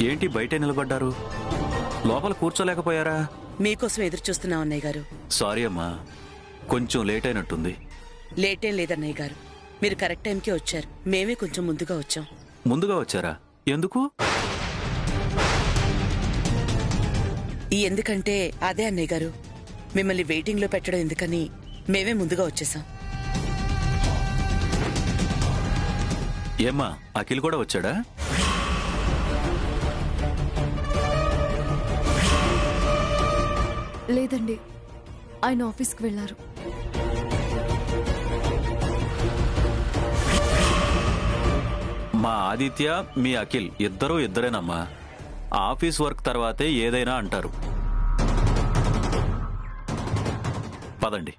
ఏంటి బయటే నిలబడ్డారు? లోపల కూర్చోలేకపోయారా? మీకోసం ఎదురు చూస్తున్నాం అన్నయ్య గారు. సారీ అమ్మా, కొంచెం లేట్ అయినట్టుంది. లేటేం లేదన్నయ్య గారు, మీరు కరెక్ట్ టైంకే వచ్చారు. మేమే కొంచెం ముందుగా వచ్చాం. ముందుగా వచ్చారా? ఎందుకు? ఎందుకంటే అదే అన్నయ్య గారు, మిమ్మల్ని వెయిటింగ్ లో పెట్టడం ఎందుకని మేమే ముందుగా వచ్చేసాం. ఏమ్మా, అఖిల్ కూడా వచ్చాడా? లేదండి, ఆయన ఆఫీస్కి వెళ్ళారు. మా ఆదిత్య, మీ అఖిల్ ఇద్దరేనమ్మా. ఆఫీస్ వర్క్ తర్వాతే ఏదైనా అంటారు. పదండి.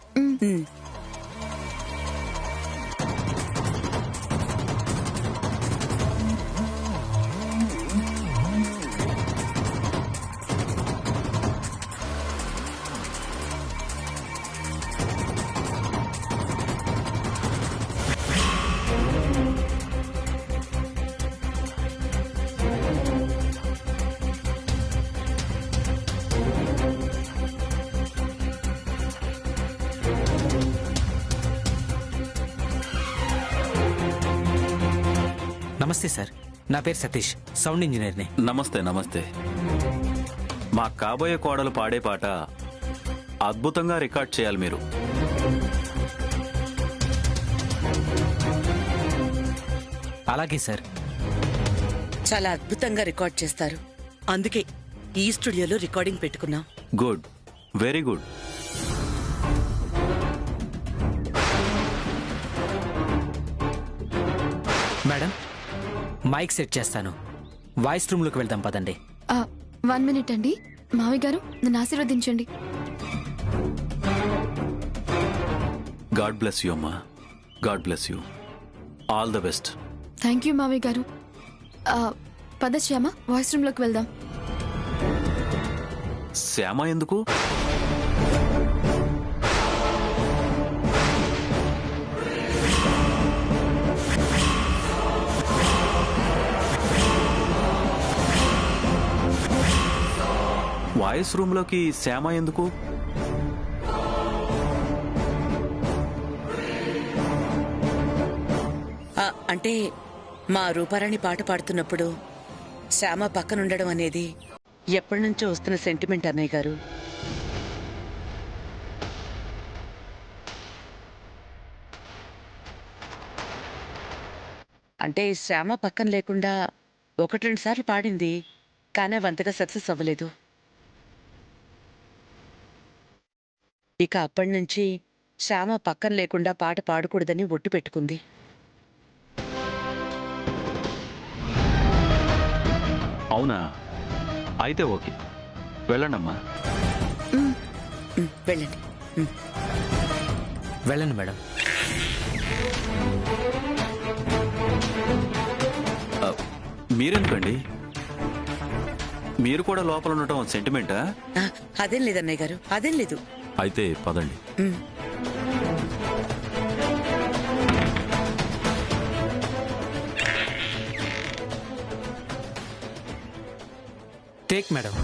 నమస్తే సార్, నా పేరు సతీష్, సౌండ్ ఇంజనీర్ని. నమస్తే. నమస్తే. మా కాబోయే కోడలు పాడే పాట అద్భుతంగా రికార్డ్ చేయాలి మీరు. అలాగే సార్. చాలా అద్భుతంగా రికార్డ్ చేస్తారు. అందుకే ఈ స్టూడియోలో రికార్డింగ్ పెట్టుకున్నాం. Good, very good. Madam, mic set చేస్తాను. వాయిస్ రూమ్లోకి వెళ్దాం పదండి. 1 minute అండి. మావి గారు, నన్ను ఆశీర్వదించండి. గాడ్ బ్లెస్ యూ అమ్మా. God bless you. All the best. Thank you మావి గారు. పద శ్యామ, వాయిస్ రూమ్లోకి వెళ్దాం. శ్యామ ఎందుకు? వాయిస్ రూమ్ లోకి శ్యామ ఎందుకు? అంటే మా రూపారాణి పాట పాడుతున్నప్పుడు శ్యామ పక్కనుండడం అనేది ఎప్పటి నుంచో వస్తున్న సెంటిమెంట్ అన్నయ్య గారు. అంటే శ్యామ పక్కన లేకుండా 1-2 సార్లు పాడింది, కానీ అవంతగా సక్సెస్ అవ్వలేదు. ఇక అప్పటి నుంచి శ్యామ పక్కన లేకుండా పాట పాడకూడదని ఒట్టు పెట్టుకుంది. అవునా? అయితే ఓకే, వెళ్ళండమ్మా. వెళ్ళండి. వెళ్ళండి మేడం. మీరెందుకండి? మీరు కూడా లోపల ఉండటం సెంటిమెంటా? అదేం లేదన్నయ్య గారు, అదేం లేదు. అయితే పదండి. Take madam.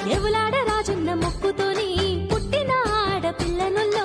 దేవులాడ రాజన్న మొక్కుతోని పుట్టిన ఆడపిల్లనుల్లో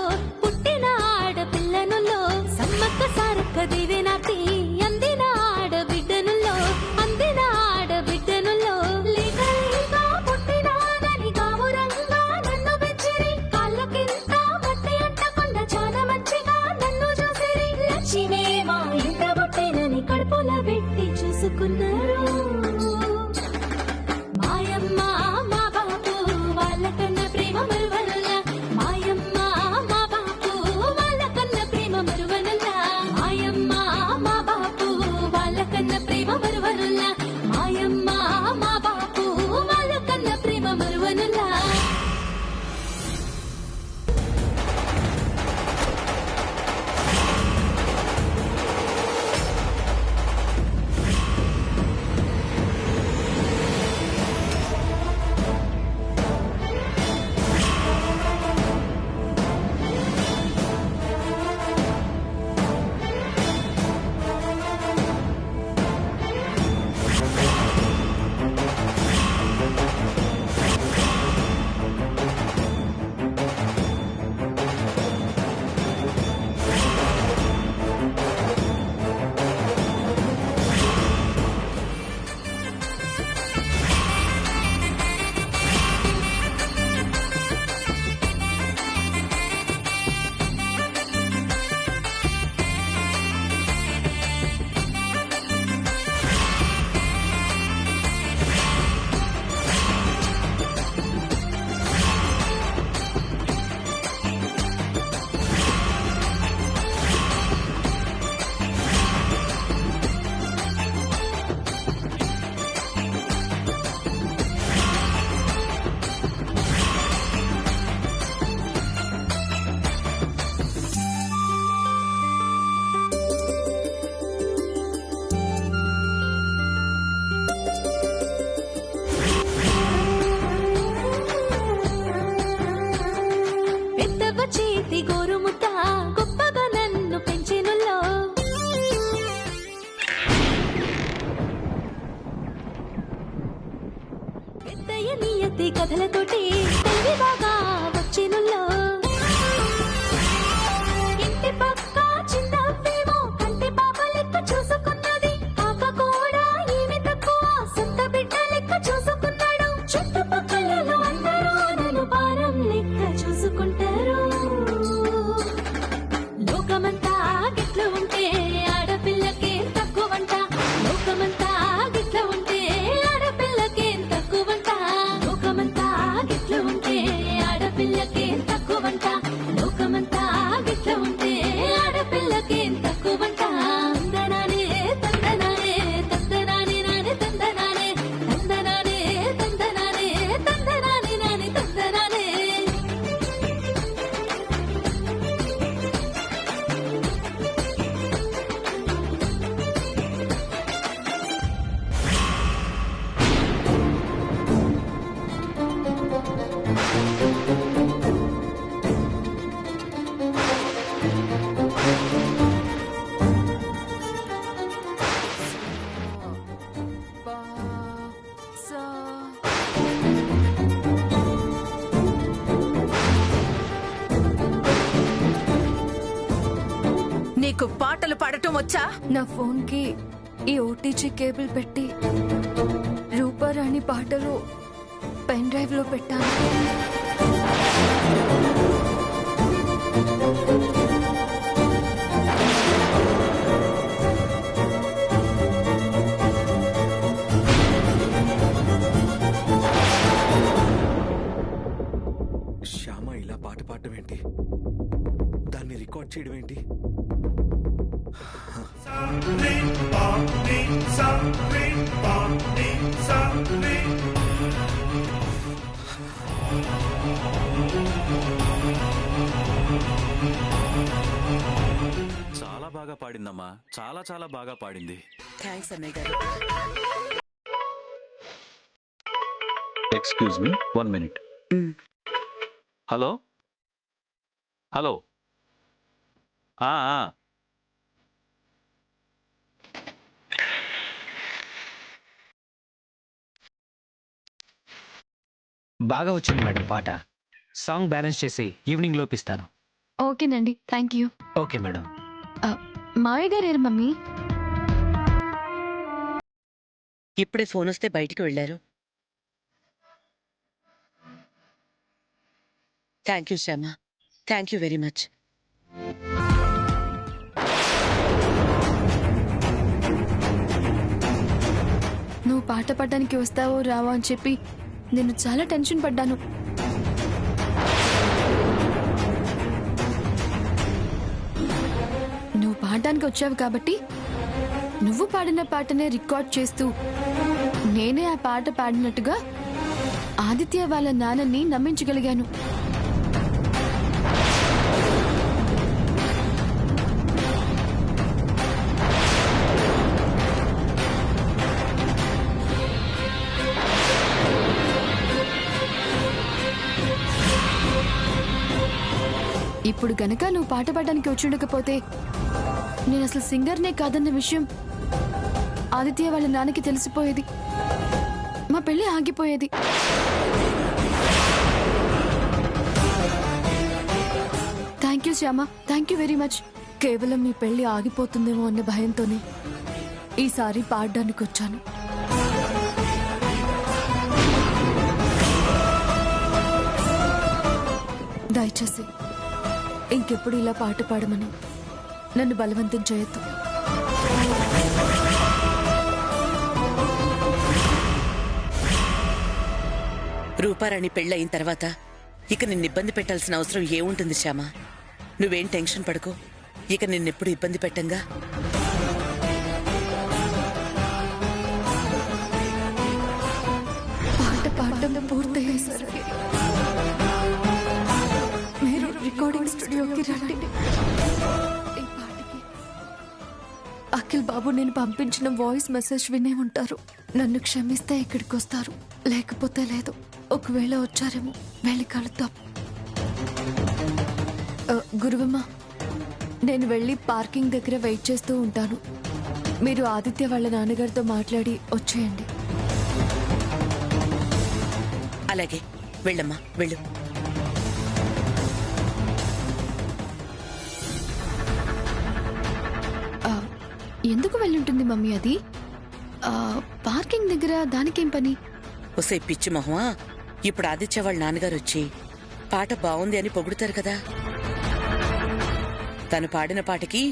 నీకు పాటలు పాడటం వచ్చా? నా ఫోన్కి ఈ ఓటీజీ కేబుల్ పెట్టి రూపారాణి పాటలు పెన్ డ్రైవ్ లో పెట్టాను. శ్యామ ఇలా పాట పాడటం ఏంటి? దాన్ని రికార్డ్ చేయడం ఏంటి? చాలా బాగా పాడిందమ్మా, చాలా చాలా బాగా పాడింది. థ్యాంక్స్ అన్నయ్య గారు. Excuse me 1 minute. Hello hello. ఆ, ఆ. బాగా వచ్చింది మేడం పాట. సాంగ్ బ్యాలెన్స్ చేసి ఈవినింగ్ లోపిస్తాను. ఓకేనండి, థ్యాంక్ యూ. Okay madam. మావయ్య గారు ఏరు మమ్మీ? ఇప్పుడే ఫోన్ వస్తే బయటికి వెళ్ళారు. Thank you Shyama, thank you very much. నువ్వు పాట పాడడానికి వస్తావో రావో అని చెప్పి నేను చాలా టెన్షన్ పడ్డాను. నువ్వు పాడడానికి వచ్చావు కాబట్టి నువ్వు పాడిన పాటనే రికార్డ్ చేస్తూ నేనే ఆ పాట పాడినట్టుగా ఆదిత్య వాళ్ళ నాన్నని నమ్మించగలిగాను. ఇప్పుడు గనక నువ్వు పాట పాడడానికి వచ్చుండకపోతే నేను అసలు సింగర్నే కాదన్న విషయం ఆదిత్య వాళ్ళ నాన్నకి తెలిసిపోయేది. మా పెళ్లి ఆగిపోయేది. Thank you Shyama, thank you very much. కేవలం మీ పెళ్లి ఆగిపోతుందేమో అన్న భయంతోనే ఈసారి పాడడానికి వచ్చాను. దయచేసి ఇంకెప్పుడు ఇలా పాట పాడమని నన్ను బలవంతం చేయొద్దు. రూపారాణి పెళ్ళయిన తర్వాత ఇక నిన్ను ఇబ్బంది పెట్టాల్సిన అవసరం ఏముంటుంది శ్యామ? నువ్వేం టెన్షన్ పడుకో. ఇక నిన్నెప్పుడు ఇబ్బంది పెట్టంగా. పాట పాడడం పూర్తయ్యేసరికి మీరు రికార్డింగ్ స్టూడియోకి రండి. ఈ పాటకి అఖిల్ బాబు నేను పంపించిన వాయిస్ మెసేజ్ వినే ఉంటారు. నన్ను క్షమిస్తే ఇక్కడికి వస్తారు, లేకపోతే లేదు. ఒకవేళ వచ్చారేమో వెళ్ళి కలుద్దాం. గురువమ్మ, నేను వెళ్ళి పార్కింగ్ దగ్గర వెయిట్ చేస్తూ ఉంటాను. మీరు ఆదిత్య వాళ్ళ నాన్నగారితో మాట్లాడి వచ్చేయండి. అలాగే, వెళ్ళమ్మా, వెళ్ళు. ఎందుకు వెళ్ళుంటుంది మమ్మీ అది? పార్కింగ్ దగ్గర దానికేం పని? ఒసే పిచ్చి మొహమా, ఇప్పుడు ఆదిత్య వాళ్ళ నాన్నగారు వచ్చి పాట బాగుంది అని పొగుడుతారు కదా. తను పాడిన పాటకి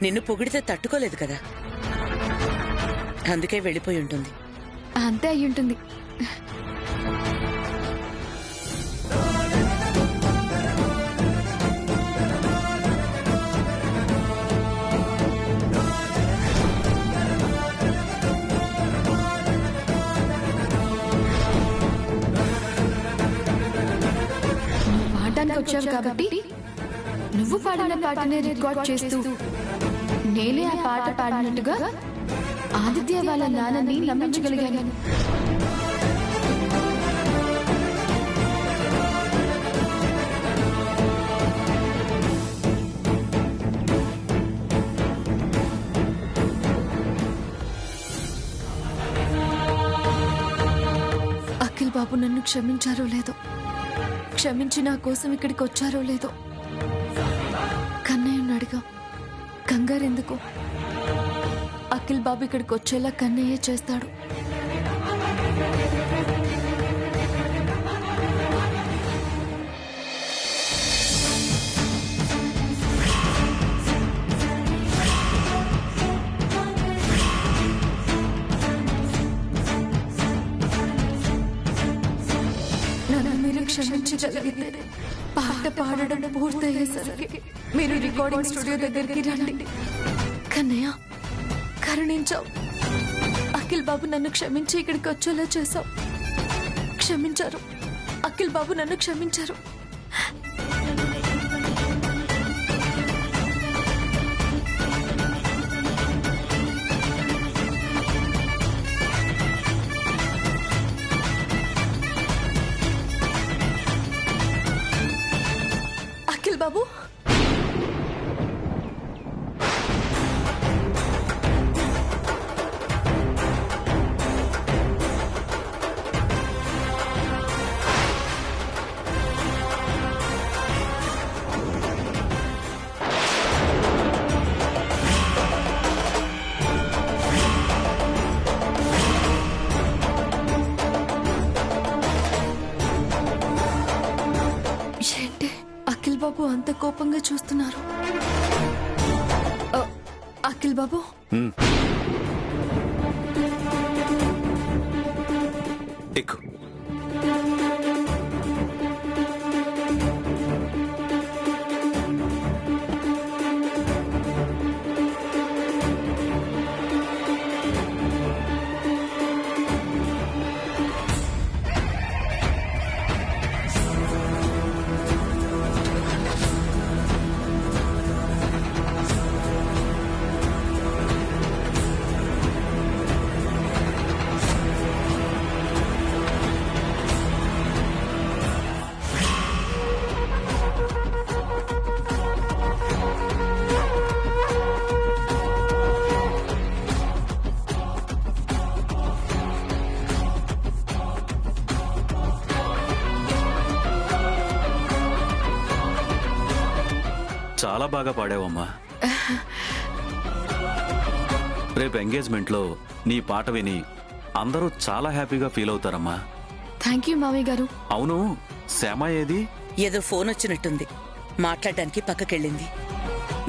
నిన్ను పొగిడితే తట్టుకోలేదు కదా, అందుకే వెళ్ళిపోయి ఉంటుంది. అంతే అయి ఉంటుంది. పాడడానికి వచ్చావు కాబట్టి నువ్వు పాడిన పాటనే రికార్డ్ చేస్తూ నేనే ఆ పాట పాడినట్టుగా ఆదిత్య వాళ్ళ నాన్నని నమ్మించగలిగాను. అఖిల్ బాబు నన్ను క్షమించారో లేదో, క్షమించి నా కోసం ఇక్కడికి వచ్చారో లేదో. కన్నయ్యను అడిగా, కంగారెందుకు? అఖిల్ బాబు ఇక్కడికి వచ్చేలా కన్నయ్య చేస్తాడు. నన్ను మీరు క్షమించగలిగితే పాట పాడడం పూర్తయ్యేసరికి మీరు రికార్డింగ్ స్టూడియో దగ్గరికి రండి. కన్నయ్య, కరుణించావు. అఖిల్ బాబు నన్ను క్షమించి ఇక్కడికి వచ్చేలా చేశావు. క్షమించారు. అఖిల్ బాబు నన్ను క్షమించారు. అఖిల్ బాబు, ఏంటి అఖిల్ బాబు అంత కోపంగా చూస్తున్నారు? అఖిల్ బాబు, ఎక్కు. చాలా బాగా పాడావమ్మా. రేపు ఎంగేజ్మెంట్లో నీ పాట విని అందరూ చాలా హ్యాపీగా ఫీల్ అవుతారమ్మా. థ్యాంక్ యూ మావయ్య గారు. అవును, శ్యామ ఏది? ఏదో ఫోన్ వచ్చినట్టుంది, మాట్లాడడానికి పక్కకెళ్ళింది.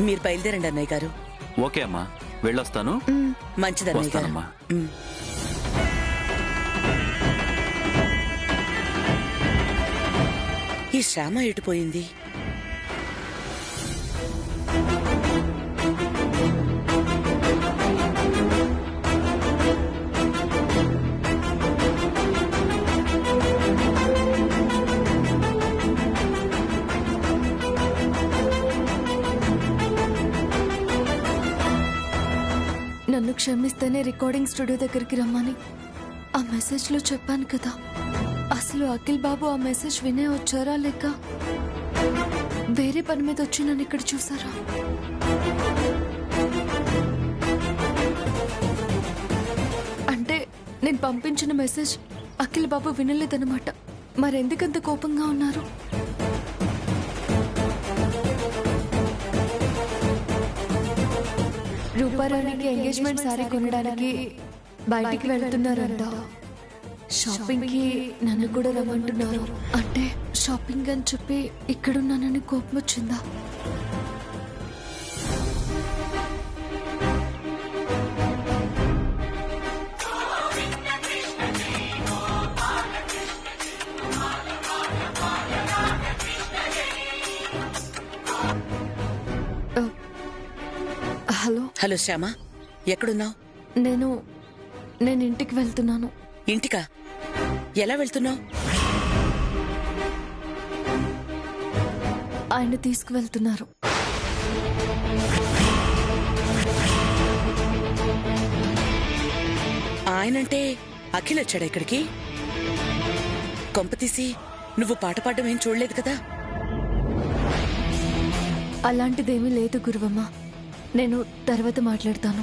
మీరు బయలుదేరండి అన్నయ్య గారు. ఓకే అమ్మా, వెళ్ళొస్తాను. మంచిది అన్నయ్య గారు. వస్తానమ్మా. ఈ శ్యామ ఎటుపోయింది? నన్ను క్షమిస్తేనే రికార్డింగ్ స్టూడియో దగ్గరికి రమ్మని ఆ మెసేజ్లో చెప్పాను కదా. అసలు అఖిల్ బాబు ఆ మెసేజ్ వినే వచ్చారా లేక వేరే పని మీద వచ్చి నన్ను ఇక్కడ చూసారా? అంటే నేను పంపించిన మెసేజ్ అఖిల్ బాబు వినలేదన్నమాట. మరెందుకంత కోపంగా ఉన్నారు? రూపారానికి ఎంగేజ్మెంట్ సారీ కొనడానికి బయటికి వెళ్తున్నారంట. షాపింగ్ కి నన్ను కూడా రమ్మంటున్నారు. అంటే షాపింగ్ అని చెప్పి ఇక్కడున్నానని కోపం వచ్చిందా? హలో హలో శ్యామ, ఎక్కడున్నావు? నేను ఇంటికి వెళ్తున్నాను. ఇంటికా? ఎలా వెళ్తున్నావు? ఆయన తీసుకువెళ్తున్నారు. ఆయనంటే అఖిల్ వచ్చాడా ఇక్కడికి? కొంపతీసి నువ్వు పాట పాడడం ఏం చూడలేదు కదా? అలాంటిదేమీ లేదు గురువమ్మ. నేను తర్వాత మాట్లాడతాను.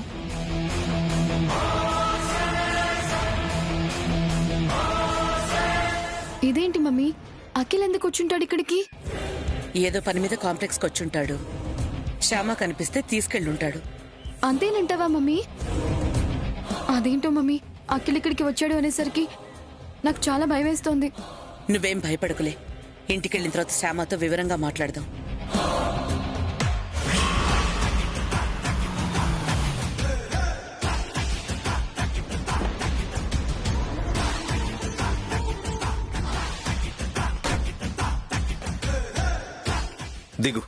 ఇదేంటి మమ్మీ, అఖిల్ ఎందుకు వచ్చుంటాడు ఇక్కడికి? ఏదో పని మీద కాంప్లెక్స్కి వచ్చుంటాడు. శ్యామ కనిపిస్తే తీసుకెళ్ళుంటాడు. అంతేనంటావా మమ్మీ? అదేంటో మమ్మీ, అఖిల్ ఇక్కడికి వచ్చాడు అనేసరికి నాకు చాలా భయం వేస్తోంది. నువ్వేం భయపడకులే, ఇంటికెళ్ళిన తర్వాత శ్యామతో వివరంగా మాట్లాడదాం. దిగు.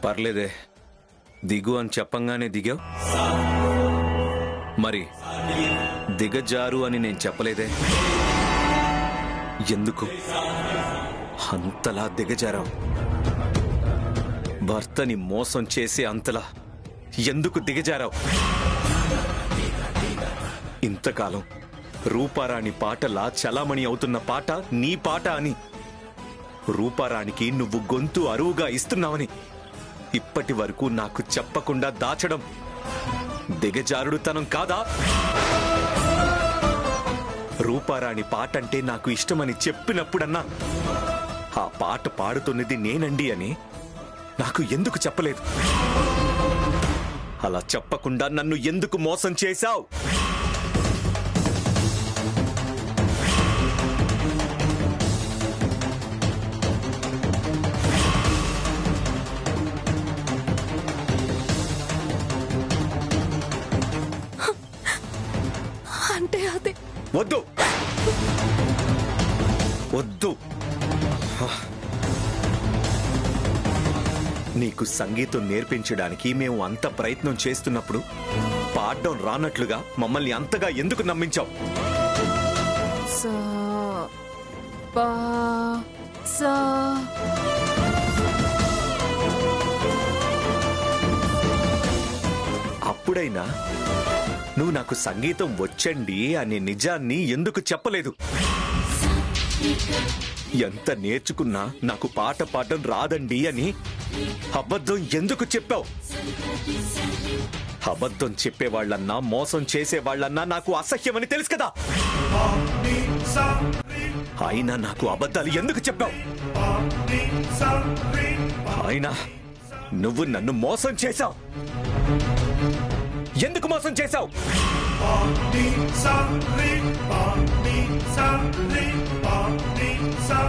పర్లేదే, దిగు అని చెప్పంగానే దిగావు. మరి దిగజారు అని నేను చెప్పలేదే, ఎందుకు అంతలా దిగజారావు? భర్తని మోసం చేసి అంతలా ఎందుకు దిగజారావు? ఇంతకాలం రూపారాణి పాటలా చలామణి అవుతున్న పాట నీ పాట అని, రూపారాణికి నువ్వు గొంతు అరువుగా ఇస్తున్నావని ఇప్పటి వరకు నాకు చెప్పకుండా దాచడం దిగజారుడుతనం కాదా? రూపారాణి పాటంటే నాకు ఇష్టమని చెప్పినప్పుడన్నా ఆ పాట పాడుతున్నది నేనండి అని నాకు ఎందుకు చెప్పలేదు? అలా చెప్పకుండా నన్ను ఎందుకు మోసం చేశావు? అంటే అదే. వద్దు వద్దు, నీకు సంగీతం నేర్పించడానికి మేము అంత ప్రయత్నం చేస్తున్నప్పుడు పాడడం రానట్లుగా మమ్మల్ని అంతగా ఎందుకు నమ్మించావు? సా పా సా. అప్పుడైనా నువ్వు నాకు సంగీతం వచ్చండి అనే నిజాన్ని ఎందుకు చెప్పలేదు? ఎంత నేర్చుకున్నా నాకు పాట పాడడం రాదండి అని అబద్ధం ఎందుకు చెప్పావు? అబద్ధం చెప్పేవాళ్లన్నా మోసం చేసేవాళ్లన్నా నాకు అసహ్యమని తెలుసు కదా, అయినా నాకు అబద్ధాలు ఎందుకు చెప్పావు? అయినా నువ్వు నన్ను మోసం చేశావు. ఎందుకు మోసం చేశావు? Sa, re, pa, mi, sa, re, pa, mi, sa,